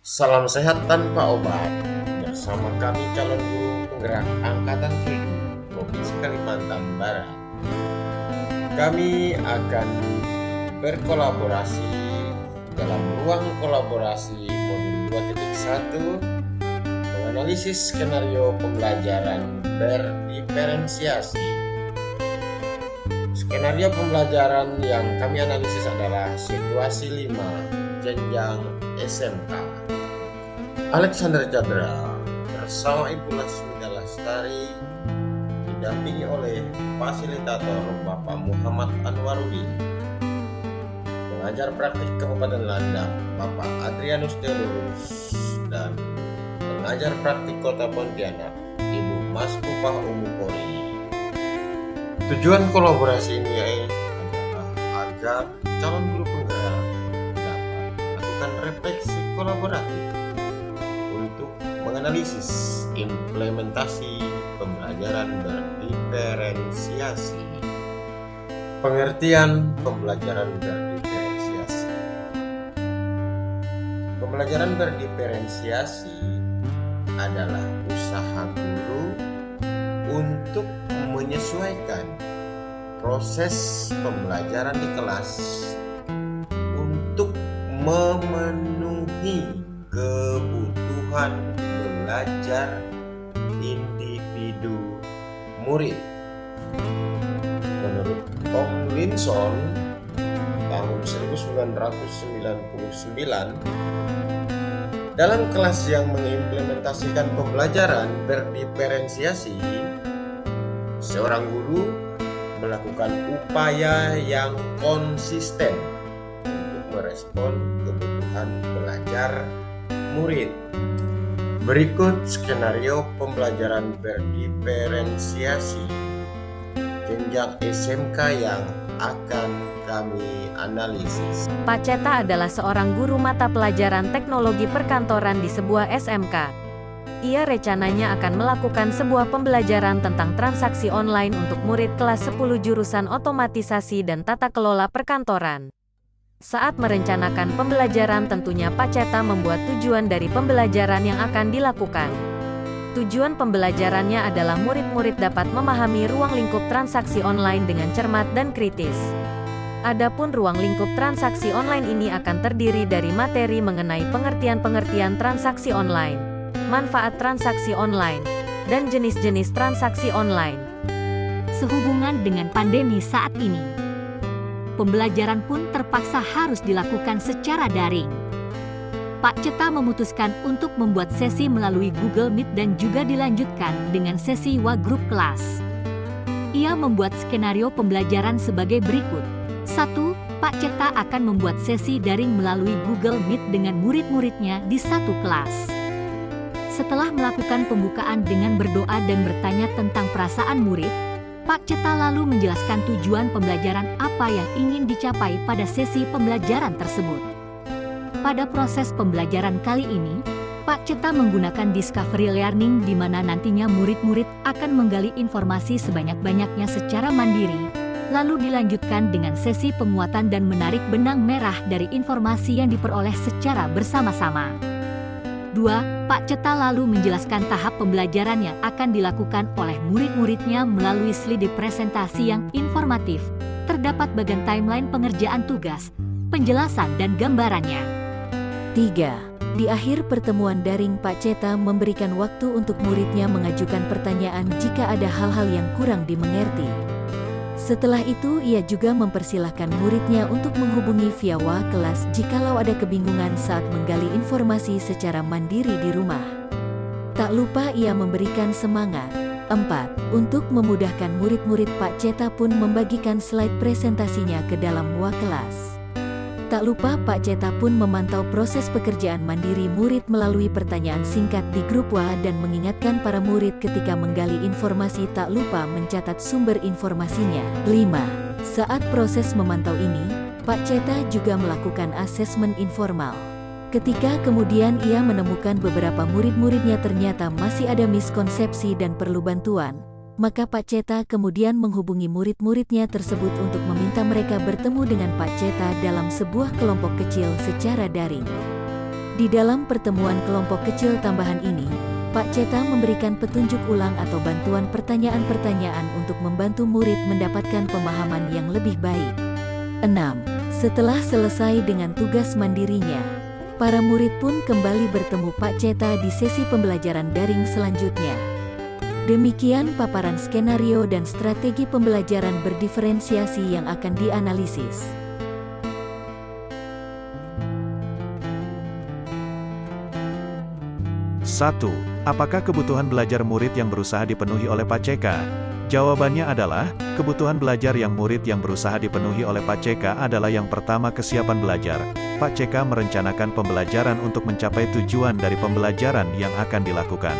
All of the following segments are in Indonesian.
Salam sehat tanpa obat. Bersama kami calon guru penggerak Angkatan 7 Provinsi Kalimantan Barat. Kami akan berkolaborasi dalam ruang kolaborasi modul 2.1 menganalisis skenario pembelajaran berdiferensiasi. Skenario pembelajaran yang kami analisis adalah situasi 5 jenjang SMK. Alexander Chandra bersama Ibu Lasmida Lastari didampingi oleh fasilitator Bapak Muhammad Anwaruddin, pengajar praktik Kabupaten Landak Bapak Adrianus Theodorus, dan pengajar praktik Kota Pontianak Ibu Mas Pupah Umupori. Tujuan kolaborasi ini adalah agar calon guru penggerak dapat melakukan refleksi kolaboratif untuk menganalisis implementasi pembelajaran berdiferensiasi. Pengertian pembelajaran berdiferensiasi. Pembelajaran berdiferensiasi adalah usaha guru untuk menyesuaikan proses pembelajaran di kelas untuk memenuhi kebutuhan belajar individu murid. Menurut Tomlinson tahun 1999, dalam kelas yang mengimplementasikan pembelajaran berdiferensiasi, seorang guru melakukan upaya yang konsisten untuk merespon kebutuhan belajar murid. Berikut skenario pembelajaran berdiferensiasi jenjang SMK yang akan kami analisis. Pak Ceta adalah seorang guru mata pelajaran teknologi perkantoran di sebuah SMK. Ia rencananya akan melakukan sebuah pembelajaran tentang transaksi online untuk murid kelas 10 jurusan otomatisasi dan tata kelola perkantoran. Saat merencanakan pembelajaran, tentunya Pak Ceta membuat tujuan dari pembelajaran yang akan dilakukan. Tujuan pembelajarannya adalah murid-murid dapat memahami ruang lingkup transaksi online dengan cermat dan kritis. Adapun ruang lingkup transaksi online ini akan terdiri dari materi mengenai pengertian-pengertian transaksi online, manfaat transaksi online, dan jenis-jenis transaksi online. Sehubungan dengan pandemi saat ini, pembelajaran pun terpaksa harus dilakukan secara daring. Pak Ceta memutuskan untuk membuat sesi melalui Google Meet dan juga dilanjutkan dengan sesi Wagrup kelas. Ia membuat skenario pembelajaran sebagai berikut. 1. Pak Ceta akan membuat sesi daring melalui Google Meet dengan murid-muridnya di satu kelas. Setelah melakukan pembukaan dengan berdoa dan bertanya tentang perasaan murid, Pak Ceta lalu menjelaskan tujuan pembelajaran apa yang ingin dicapai pada sesi pembelajaran tersebut. Pada proses pembelajaran kali ini, Pak Ceta menggunakan discovery learning di mana nantinya murid-murid akan menggali informasi sebanyak-banyaknya secara mandiri, lalu dilanjutkan dengan sesi penguatan dan menarik benang merah dari informasi yang diperoleh secara bersama-sama. 2. Pak Ceta lalu menjelaskan tahap pembelajaran yang akan dilakukan oleh murid-muridnya melalui slide presentasi yang informatif. Terdapat bagian timeline pengerjaan tugas, penjelasan dan gambarannya. 3. Di akhir pertemuan daring, Pak Ceta memberikan waktu untuk muridnya mengajukan pertanyaan jika ada hal-hal yang kurang dimengerti. Setelah itu, ia juga mempersilahkan muridnya untuk menghubungi via WA kelas jikalau ada kebingungan saat menggali informasi secara mandiri di rumah. Tak lupa ia memberikan semangat. 4. Untuk memudahkan murid-murid, Pak Ceta pun membagikan slide presentasinya ke dalam WA kelas. Tak lupa Pak Ceta pun memantau proses pekerjaan mandiri murid melalui pertanyaan singkat di grup WA dan mengingatkan para murid ketika menggali informasi tak lupa mencatat sumber informasinya. 5. Saat proses memantau ini, Pak Ceta juga melakukan asesmen informal. Ketika kemudian ia menemukan beberapa murid-muridnya ternyata masih ada miskonsepsi dan perlu bantuan, maka Pak Ceta kemudian menghubungi murid-muridnya tersebut untuk meminta mereka bertemu dengan Pak Ceta dalam sebuah kelompok kecil secara daring. Di dalam pertemuan kelompok kecil tambahan ini, Pak Ceta memberikan petunjuk ulang atau bantuan pertanyaan-pertanyaan untuk membantu murid mendapatkan pemahaman yang lebih baik. 6. Setelah selesai dengan tugas mandirinya, para murid pun kembali bertemu Pak Ceta di sesi pembelajaran daring selanjutnya. Demikian paparan skenario dan strategi pembelajaran berdiferensiasi yang akan dianalisis. 1. Apakah kebutuhan belajar murid yang berusaha dipenuhi oleh Pak CK? Jawabannya adalah, kebutuhan belajar yang murid yang berusaha dipenuhi oleh Pak CK adalah yang pertama kesiapan belajar. Pak CK merencanakan pembelajaran untuk mencapai tujuan dari pembelajaran yang akan dilakukan.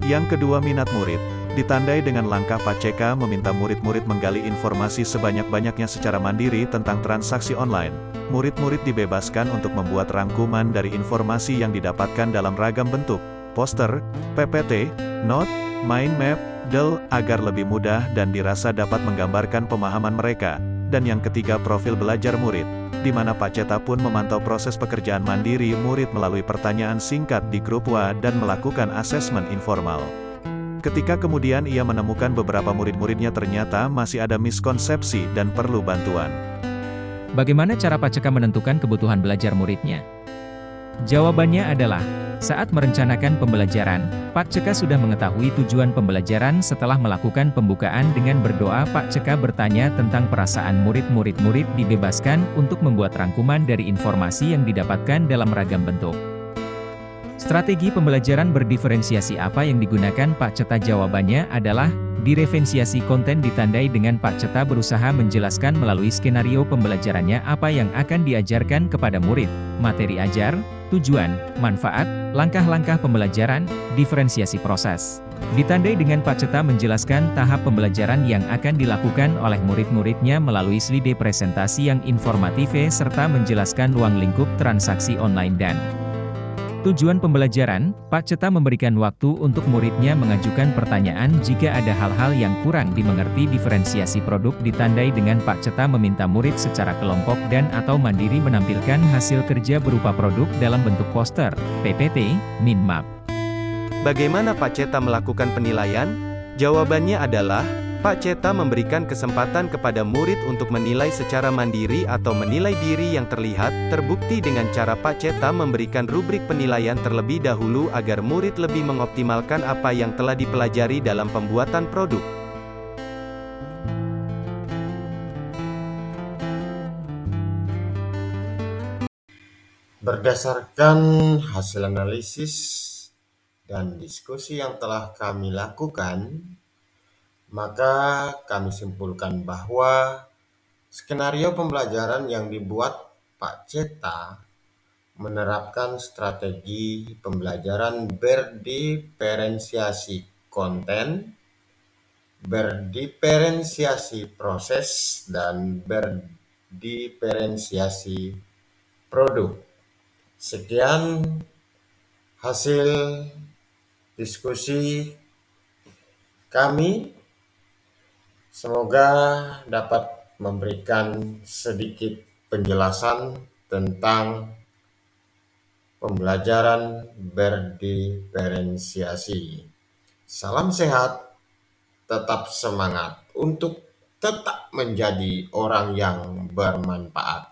Yang kedua, minat murid. Ditandai dengan langkah Pak CK meminta murid-murid menggali informasi sebanyak-banyaknya secara mandiri tentang transaksi online. Murid-murid dibebaskan untuk membuat rangkuman dari informasi yang didapatkan dalam ragam bentuk, poster, PPT, not, mind map, del, agar lebih mudah dan dirasa dapat menggambarkan pemahaman mereka. Dan yang ketiga, profil belajar murid, di mana Pak Ceta pun memantau proses pekerjaan mandiri murid melalui pertanyaan singkat di grup WA dan melakukan asesmen informal. Ketika kemudian ia menemukan beberapa murid-muridnya ternyata masih ada miskonsepsi dan perlu bantuan. Bagaimana cara Pak CK menentukan kebutuhan belajar muridnya? Jawabannya adalah, saat merencanakan pembelajaran, Pak CK sudah mengetahui tujuan pembelajaran setelah melakukan pembukaan dengan berdoa. Pak CK bertanya tentang perasaan murid-murid dibebaskan untuk membuat rangkuman dari informasi yang didapatkan dalam ragam bentuk. Strategi pembelajaran berdiferensiasi apa yang digunakan Pak Ceta? Jawabannya adalah, diferensiasi konten ditandai dengan Pak Ceta berusaha menjelaskan melalui skenario pembelajarannya apa yang akan diajarkan kepada murid, materi ajar, tujuan, manfaat, langkah-langkah pembelajaran, diferensiasi proses. Ditandai dengan Pak Ceta menjelaskan tahap pembelajaran yang akan dilakukan oleh murid-muridnya melalui slide presentasi yang informatif serta menjelaskan ruang lingkup transaksi online dan tujuan pembelajaran. Pak Ceta memberikan waktu untuk muridnya mengajukan pertanyaan jika ada hal-hal yang kurang dimengerti. Diferensiasi produk ditandai dengan Pak Ceta meminta murid secara kelompok dan atau mandiri menampilkan hasil kerja berupa produk dalam bentuk poster, PPT, mind map. Bagaimana Pak Ceta melakukan penilaian? Jawabannya adalah, Pak Ceta memberikan kesempatan kepada murid untuk menilai secara mandiri atau menilai diri yang terlihat, terbukti dengan cara Pak Ceta memberikan rubrik penilaian terlebih dahulu agar murid lebih mengoptimalkan apa yang telah dipelajari dalam pembuatan produk. Berdasarkan hasil analisis dan diskusi yang telah kami lakukan, maka kami simpulkan bahwa skenario pembelajaran yang dibuat Pak Ceta menerapkan strategi pembelajaran berdiferensiasi konten, berdiferensiasi proses, dan berdiferensiasi produk. Sekian hasil diskusi kami. Semoga dapat memberikan sedikit penjelasan tentang pembelajaran berdiferensiasi. Salam sehat, tetap semangat untuk tetap menjadi orang yang bermanfaat.